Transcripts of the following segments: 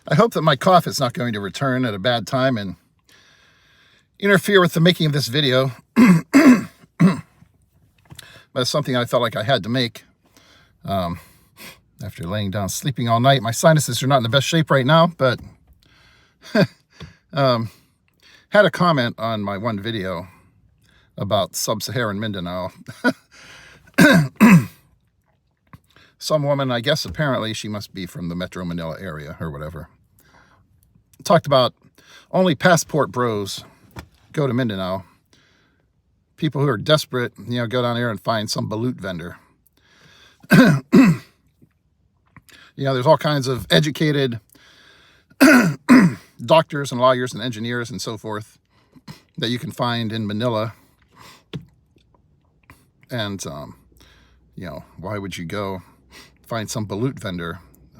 I hope that my cough is not going to return at a bad time and interfere with the making of this video. But it's something I felt like I had to make after laying down sleeping all night. My sinuses are not in the best shape right now, but had a comment on my one video about Sub-Saharan Mindanao. Some woman, I guess apparently she must be from the Metro Manila area or whatever, talked about only passport bros go to Mindanao. People who are desperate, go down there and find some balut vendor. There's all kinds of educated doctors and lawyers and engineers and so forth that you can find in Manila. And, why would you go find some balut vendor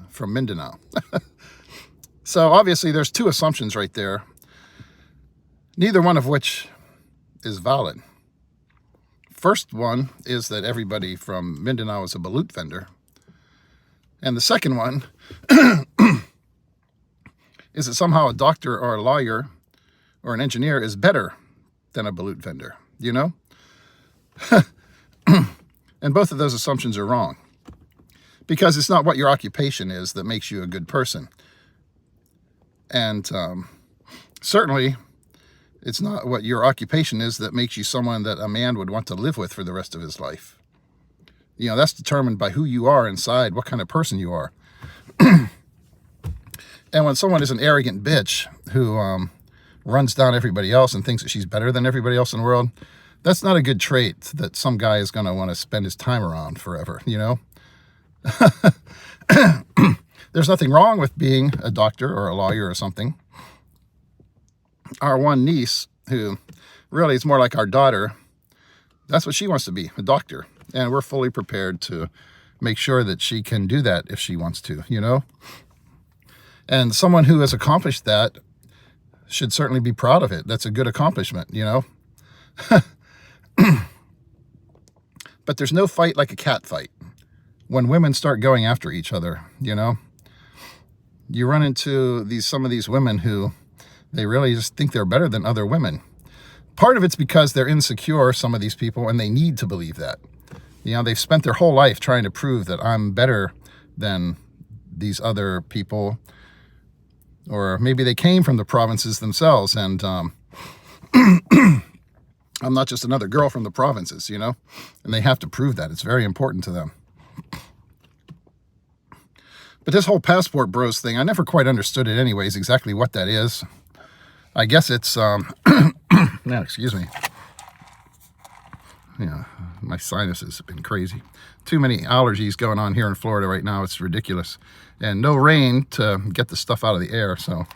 from Mindanao? So obviously there's two assumptions right there, neither one of which is valid. First one is that everybody from Mindanao is a balut vendor. And the second one is that somehow a doctor or a lawyer or an engineer is better than a balut vendor, And both of those assumptions are wrong, because it's not what your occupation is that makes you a good person. And certainly it's not what your occupation is that makes you someone that a man would want to live with for the rest of his life. That's determined by who you are inside, what kind of person you are. And when someone is an arrogant bitch who runs down everybody else and thinks that she's better than everybody else in the world, that's not a good trait that some guy is going to want to spend his time around forever, There's nothing wrong with being a doctor or a lawyer or something. Our one niece, who really is more like our daughter, that's what she wants to be, a doctor. And we're fully prepared to make sure that she can do that if she wants to, And someone who has accomplished that should certainly be proud of it. That's a good accomplishment, But there's no fight like a cat fight. When women start going after each other, you run into some of these women who they really just think they're better than other women. Part of it's because they're insecure, some of these people, and they need to believe that. They've spent their whole life trying to prove that I'm better than these other people. Or maybe they came from the provinces themselves, and I'm not just another girl from the provinces, and they have to prove that. It's very important to them. But this whole passport bros thing, I never quite understood it anyways, exactly what that is. I guess it's, excuse me. My sinuses have been crazy. Too many allergies going on here in Florida right now. It's ridiculous. And no rain to get the stuff out of the air, so.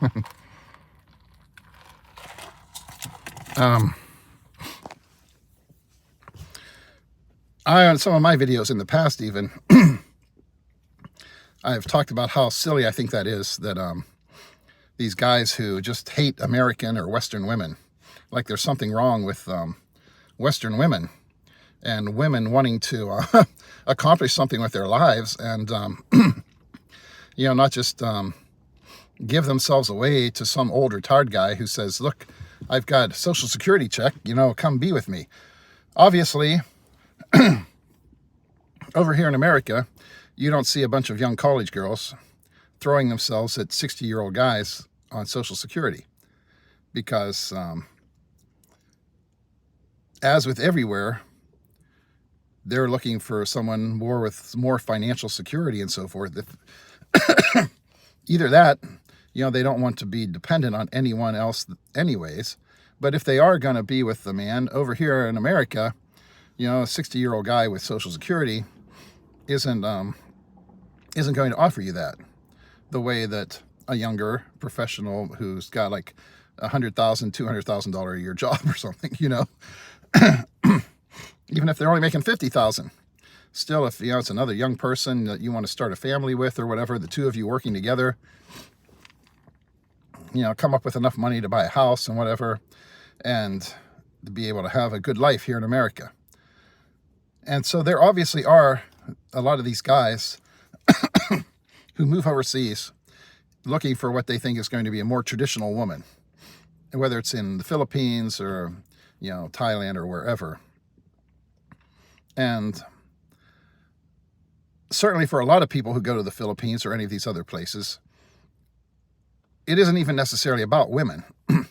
On some of my videos in the past even, I've talked about how silly I think that is, that these guys who just hate American or Western women, like there's something wrong with Western women and women wanting to accomplish something with their lives and, not just give themselves away to some old retired guy who says, look, I've got a Social Security check, come be with me. Obviously, over here in America, you don't see a bunch of young college girls throwing themselves at 60-year-old guys on Social Security, because as with everywhere, they're looking for someone with more financial security and so forth. Either that, they don't want to be dependent on anyone else anyways, but if they are going to be with the man over here in America, a 60-year-old guy with Social Security isn't going to offer you that the way that a younger professional who's got like $100,000, $200,000 a year job or something, even if they're only making $50,000, still, if it's another young person that you want to start a family with or whatever, the two of you working together, come up with enough money to buy a house and whatever, and to be able to have a good life here in America. And so there obviously are a lot of these guys who move overseas looking for what they think is going to be a more traditional woman, whether it's in the Philippines or, Thailand or wherever. And certainly for a lot of people who go to the Philippines or any of these other places, it isn't even necessarily about women.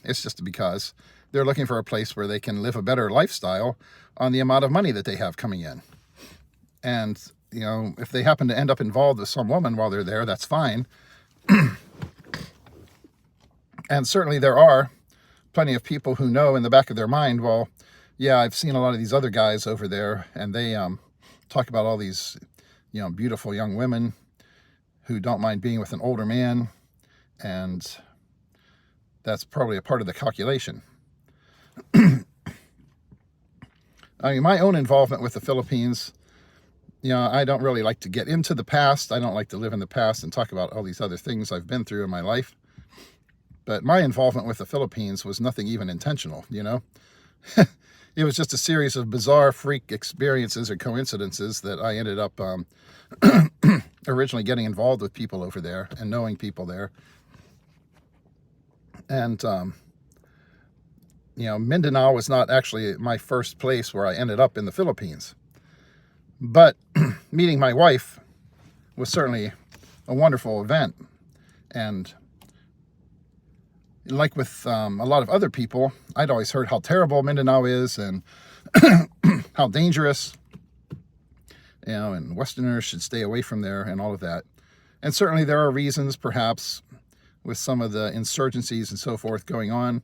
It's just because they're looking for a place where they can live a better lifestyle on the amount of money that they have coming in. And, if they happen to end up involved with some woman while they're there, that's fine. And certainly there are plenty of people who know in the back of their mind, well, yeah, I've seen a lot of these other guys over there, and they talk about all these, beautiful young women who don't mind being with an older man, and that's probably a part of the calculation. I mean, my own involvement with the Philippines, I don't really like to get into the past. I don't like to live in the past and talk about all these other things I've been through in my life. But my involvement with the Philippines was nothing even intentional, It was just a series of bizarre freak experiences or coincidences that I ended up originally getting involved with people over there and knowing people there. And, Mindanao was not actually my first place where I ended up in the Philippines. But meeting my wife was certainly a wonderful event. And like with a lot of other people, I'd always heard how terrible Mindanao is and how dangerous, and Westerners should stay away from there and all of that. And certainly there are reasons, perhaps, with some of the insurgencies and so forth going on,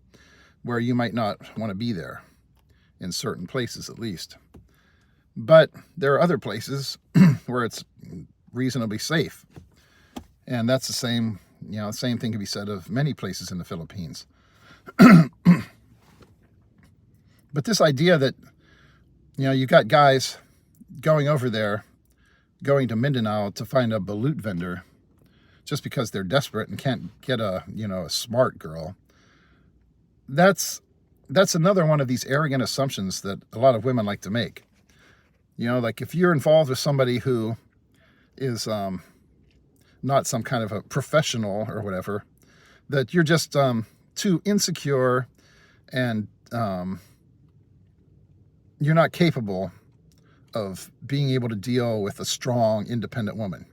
where you might not want to be there, in certain places at least. But there are other places where it's reasonably safe. And that's the same, same thing can be said of many places in the Philippines. But this idea that, you got guys going over there, going to Mindanao to find a balut vendor just because they're desperate and can't get a smart girl. That's another one of these arrogant assumptions that a lot of women like to make. Like if you're involved with somebody who is not some kind of a professional or whatever, that you're just too insecure and you're not capable of being able to deal with a strong, independent woman.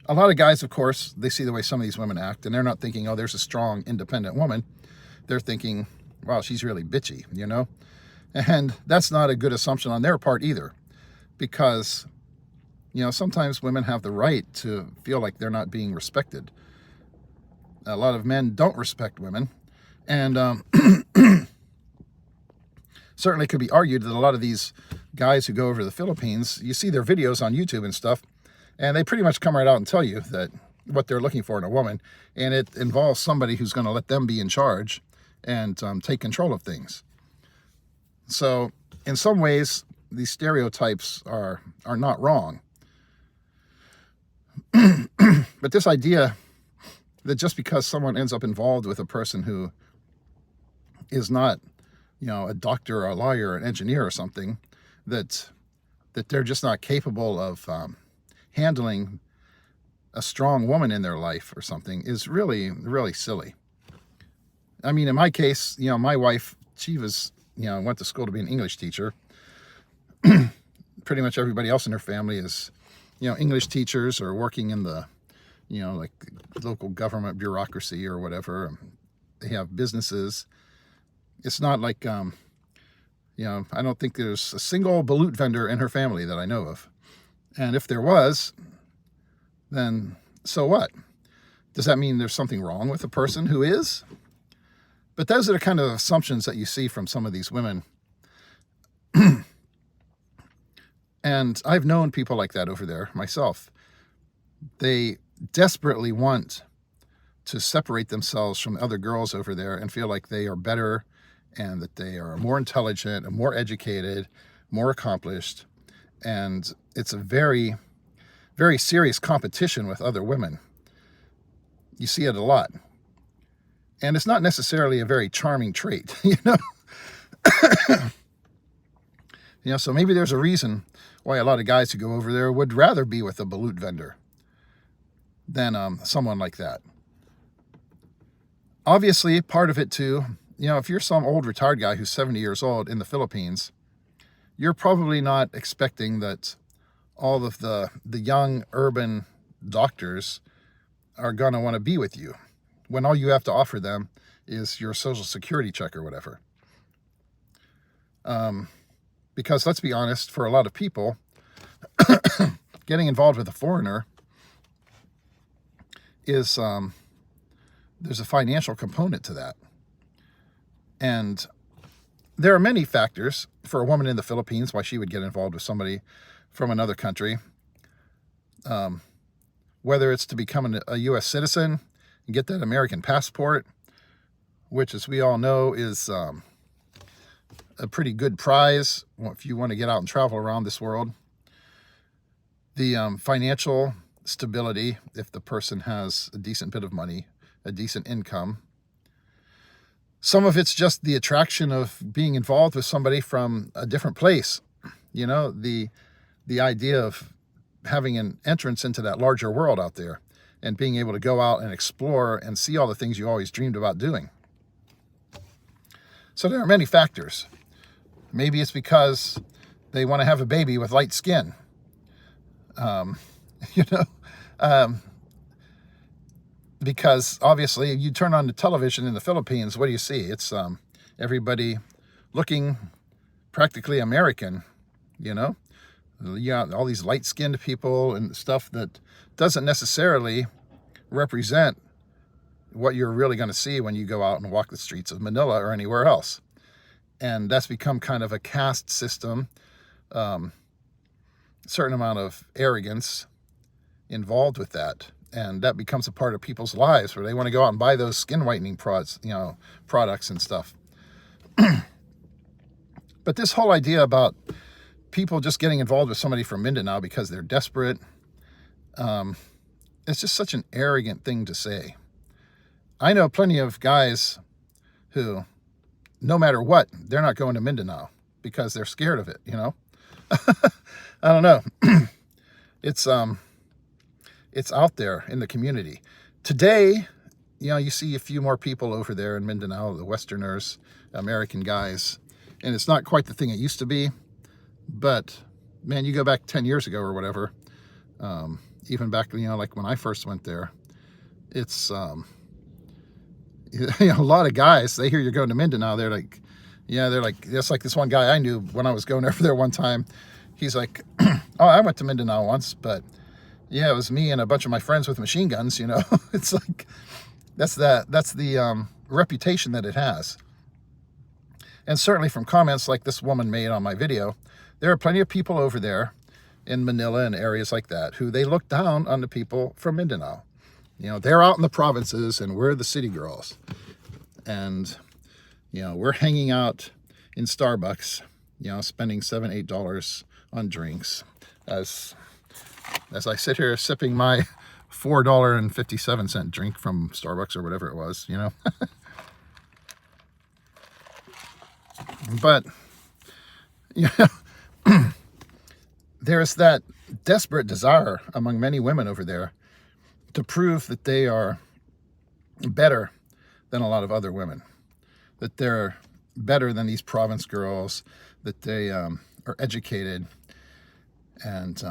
A lot of guys, of course, they see the way some of these women act, and they're not thinking, oh, there's a strong, independent woman. They're thinking, wow, she's really bitchy, And that's not a good assumption on their part either, because, sometimes women have the right to feel like they're not being respected. A lot of men don't respect women, and certainly could be argued that a lot of these guys who go over to the Philippines, you see their videos on YouTube and stuff, and they pretty much come right out and tell you that what they're looking for in a woman, and it involves somebody who's going to let them be in charge and take control of things. So in some ways, these stereotypes are not wrong. But this idea that just because someone ends up involved with a person who is not, a doctor or a lawyer or an engineer or something, that they're just not capable of handling a strong woman in their life or something is really, really silly. I mean, in my case, my wife, she was, went to school to be an English teacher. Pretty much everybody else in her family is, English teachers or working in the, like local government bureaucracy or whatever. They have businesses. It's not like, I don't think there's a single balut vendor in her family that I know of. And if there was, then so what? Does that mean there's something wrong with the person who is? But those are the kind of assumptions that you see from some of these women. And I've known people like that over there myself. They desperately want to separate themselves from other girls over there and feel like they are better and that they are more intelligent and more educated, more accomplished. And it's a very, very serious competition with other women. You see it a lot. And it's not necessarily a very charming trait, So maybe there's a reason why a lot of guys who go over there would rather be with a balut vendor than someone like that. Obviously, part of it too, if you're some old retired guy who's 70 years old in the Philippines, you're probably not expecting that all of the young urban doctors are going to want to be with you when all you have to offer them is your social security check or whatever. Because let's be honest, for a lot of people, getting involved with a foreigner is, there's a financial component to that. And there are many factors for a woman in the Philippines why she would get involved with somebody from another country. Whether it's to become a U.S. citizen and get that American passport, which, as we all know, is a pretty good prize if you want to get out and travel around this world. The financial stability, if the person has a decent bit of money, a decent income. Some of it's just the attraction of being involved with somebody from a different place. The idea of having an entrance into that larger world out there and being able to go out and explore and see all the things you always dreamed about doing. So there are many factors. Maybe it's because they want to have a baby with light skin. Because obviously you turn on the television in the Philippines, what do you see? It's everybody looking practically American, all these light-skinned people and stuff that doesn't necessarily represent what you're really going to see when you go out and walk the streets of Manila or anywhere else. And that's become kind of a caste system, certain amount of arrogance involved with that. And that becomes a part of people's lives where they want to go out and buy those skin whitening products and stuff. But this whole idea about people just getting involved with somebody from Mindanao because they're desperate, it's just such an arrogant thing to say. I know plenty of guys who, no matter what, they're not going to Mindanao because they're scared of it, I don't know. It's out there in the community. Today, you see a few more people over there in Mindanao, the Westerners, American guys, and it's not quite the thing it used to be. But, man, you go back 10 years ago or whatever, even back, like when I first went there, it's, a lot of guys, they hear you're going to Mindanao, they're like, that's like this one guy I knew when I was going over there one time. He's like, oh, I went to Mindanao once, but yeah, it was me and a bunch of my friends with machine guns, It's like, that's the reputation that it has. And certainly from comments like this woman made on my video, there are plenty of people over there in Manila and areas like that who they look down on the people from Mindanao. They're out in the provinces and we're the city girls. And, we're hanging out in Starbucks, spending $7, $8 on drinks as I sit here sipping my $4.57 drink from Starbucks or whatever it was, But, there's that desperate desire among many women over there to prove that they are better than a lot of other women, that they're better than these province girls, that they are educated and,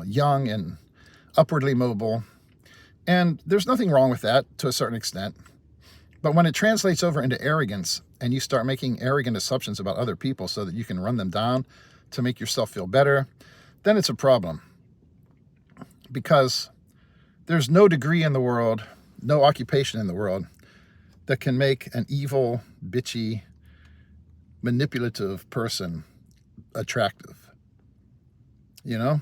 young and upwardly mobile. And there's nothing wrong with that to a certain extent. But when it translates over into arrogance and you start making arrogant assumptions about other people so that you can run them down to make yourself feel better, then it's a problem. Because there's no degree in the world, no occupation in the world that can make an evil, bitchy, manipulative person attractive. You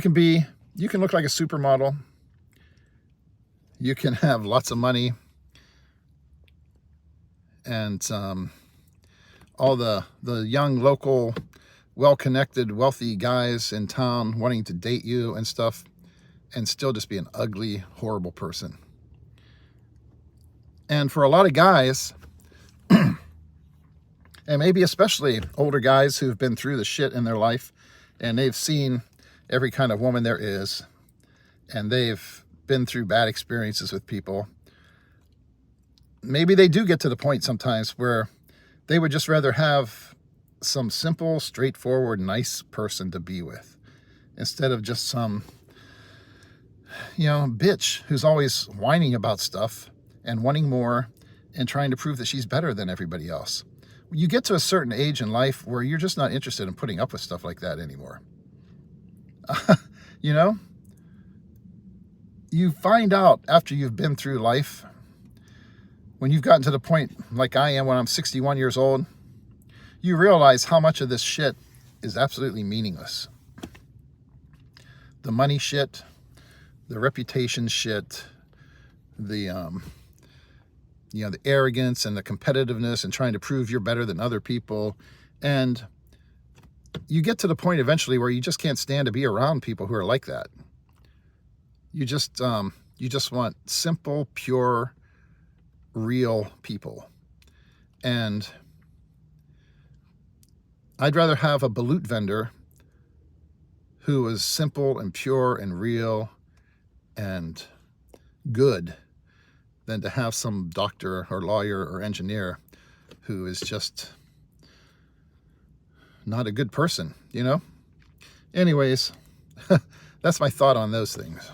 can look like a supermodel. You can have lots of money. And all the young, local, well-connected, wealthy guys in town wanting to date you and stuff, and still just be an ugly, horrible person. And for a lot of guys, And maybe especially older guys who've been through the shit in their life, and they've seen every kind of woman there is, and they've been through bad experiences with people. Maybe they do get to the point sometimes where they would just rather have some simple, straightforward, nice person to be with, instead of just some, bitch who's always whining about stuff and wanting more and trying to prove that she's better than everybody else. You get to a certain age in life where you're just not interested in putting up with stuff like that anymore. You find out after you've been through life, when you've gotten to the point like I am when I'm 61 years old, you realize how much of this shit is absolutely meaningless. The money shit, the reputation shit, the the arrogance and the competitiveness and trying to prove you're better than other people. And you get to the point eventually where you just can't stand to be around people who are like that. You just want simple, pure, real people. And I'd rather have a balut vendor who is simple and pure and real and good than to have some doctor or lawyer or engineer who is just not a good person, Anyways, that's my thought on those things.